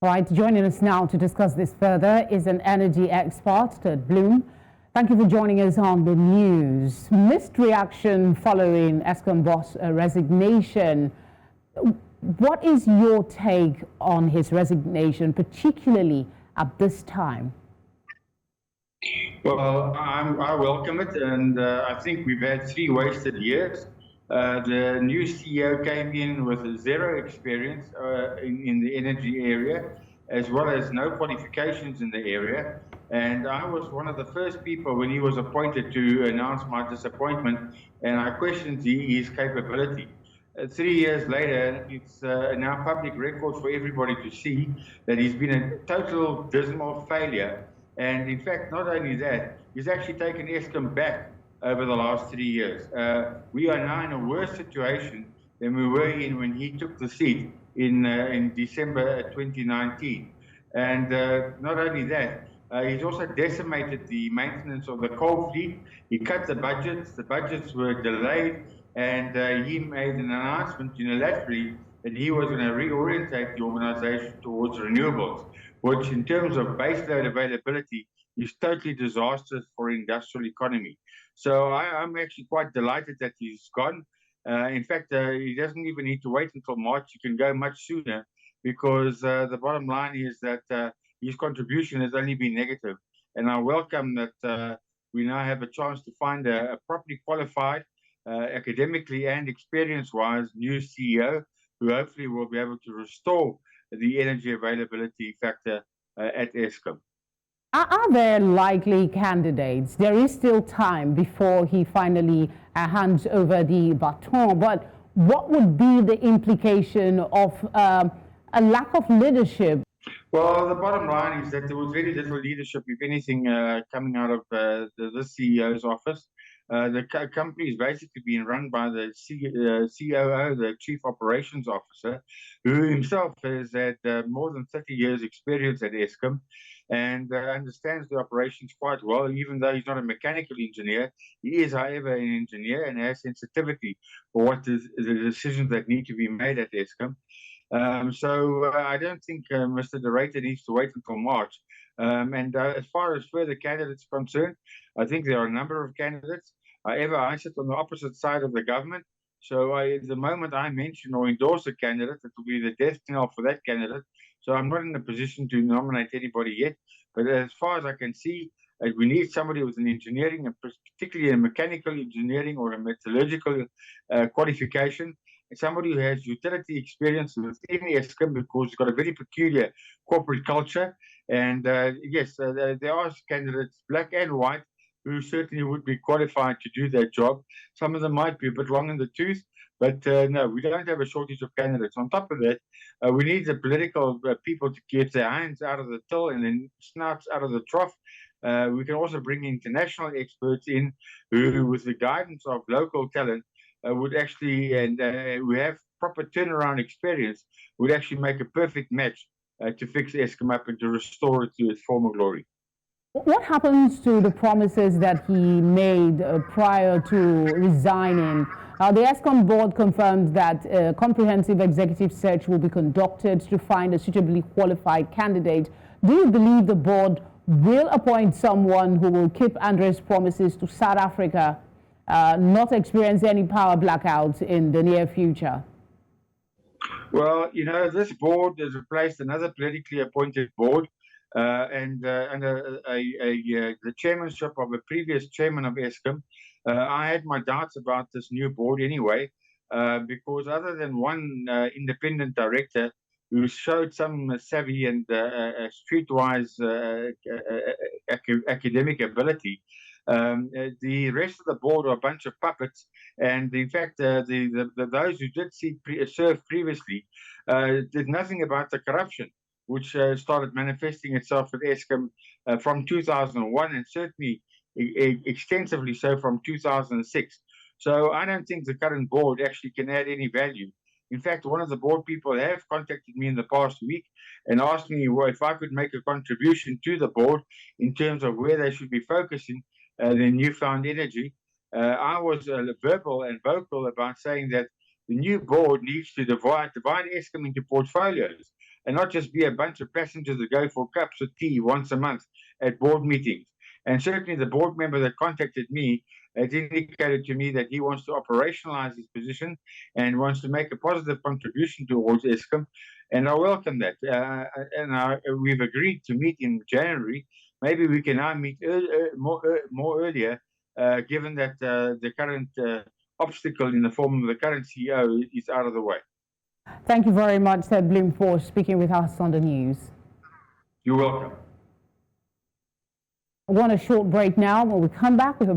All right, joining us now to discuss this further is an energy expert, Ted Bloom. Thank you for joining us on the news. Mixed reaction following Eskom boss resignation. What is your take on his resignation, particularly at this time? Well, I welcome it, and I think we've had 3 wasted years. The new CEO came in with zero experience in the energy area, as well as no qualifications in the area. And I was one of the first people when he was appointed to announce my disappointment, and I questioned his capability. 3 years later, it's now public record for everybody to see that he's been a total dismal failure. And in fact, not only that, he's actually taken Eskom back over the last 3 years. We are now in a worse situation than we were in when he took the seat in December 2019. And not only that, he's also decimated the maintenance of the coal fleet. He cut the budgets were delayed, and he made an announcement unilaterally that he was going to reorientate the organization towards renewables, which in terms of baseload availability is totally disastrous for industrial economy. So I'm actually quite delighted that he's gone. In fact, he doesn't even need to wait until March. He can go much sooner because the bottom line is that his contribution has only been negative. And I welcome that we now have a chance to find a properly qualified, academically and experience-wise new CEO who hopefully will be able to restore the energy availability factor at Eskom. Are there likely candidates? There is still time before he finally hands over the baton, but what would be the implication of a lack of leadership? Well, the bottom line is that there was very little leadership, if anything, coming out of the CEO's office. The company is basically being run by the COO, the Chief Operations Officer, who himself has had more than 30 years experience at Eskom and understands the operations quite well. Even though he's not a mechanical engineer, he is, however, an engineer and has sensitivity for what the decisions that need to be made at Eskom. So I don't think Mr. de Ruyter needs to wait until March. And as far as further candidates are concerned, I think there are a number of candidates. However, I sit on the opposite side of the government. So the moment I mention or endorse a candidate, it will be the death knell for that candidate. So I'm not in a position to nominate anybody yet. But as far as I can see, we need somebody with an engineering, and particularly a mechanical engineering or a metallurgical qualification. Somebody who has utility experience within Eskom because it's got a very peculiar corporate culture. And yes, there are candidates, black and white, who certainly would be qualified to do that job. Some of them might be a bit long in the tooth, but no, we don't have a shortage of candidates. On top of that, we need the political people to get their hands out of the till and then snouts out of the trough. We can also bring international experts in who, with the guidance of local talent, would actually, and we have proper turnaround experience, would actually make a perfect match to fix Eskom up and to restore it to its former glory. What happens to the promises that he made prior to resigning? The Eskom board confirmed that a comprehensive executive search will be conducted to find a suitably qualified candidate. Do you believe the board will appoint someone who will keep André's promises to South Africa, not experience any power blackouts in the near future? Well, you know, this board has replaced another politically appointed board and under the chairmanship of a previous chairman of Eskom. I had my doubts about this new board anyway, because other than one independent director who showed some savvy and streetwise academic ability, the rest of the board are a bunch of puppets. And in fact, those who did serve previously did nothing about the corruption which started manifesting itself at Eskom from 2001 and certainly extensively so from 2006. So I don't think the current board actually can add any value. In fact, one of the board people have contacted me in the past week and asked me if I could make a contribution to the board in terms of where they should be focusing their newfound energy. I was verbal and vocal about saying that the new board needs to divide Eskom into portfolios. and not just be a bunch of passengers that go for cups of tea once a month at board meetings. And certainly the board member that contacted me has indicated to me that he wants to operationalize his position and wants to make a positive contribution towards Eskom. And I welcome that. We've agreed to meet in January. Maybe we can now meet more earlier, given that the current obstacle in the form of the current CEO is out of the way. Thank you very much, Blim, for speaking with us on the news. You're welcome. I want a short break now. When we come back, we have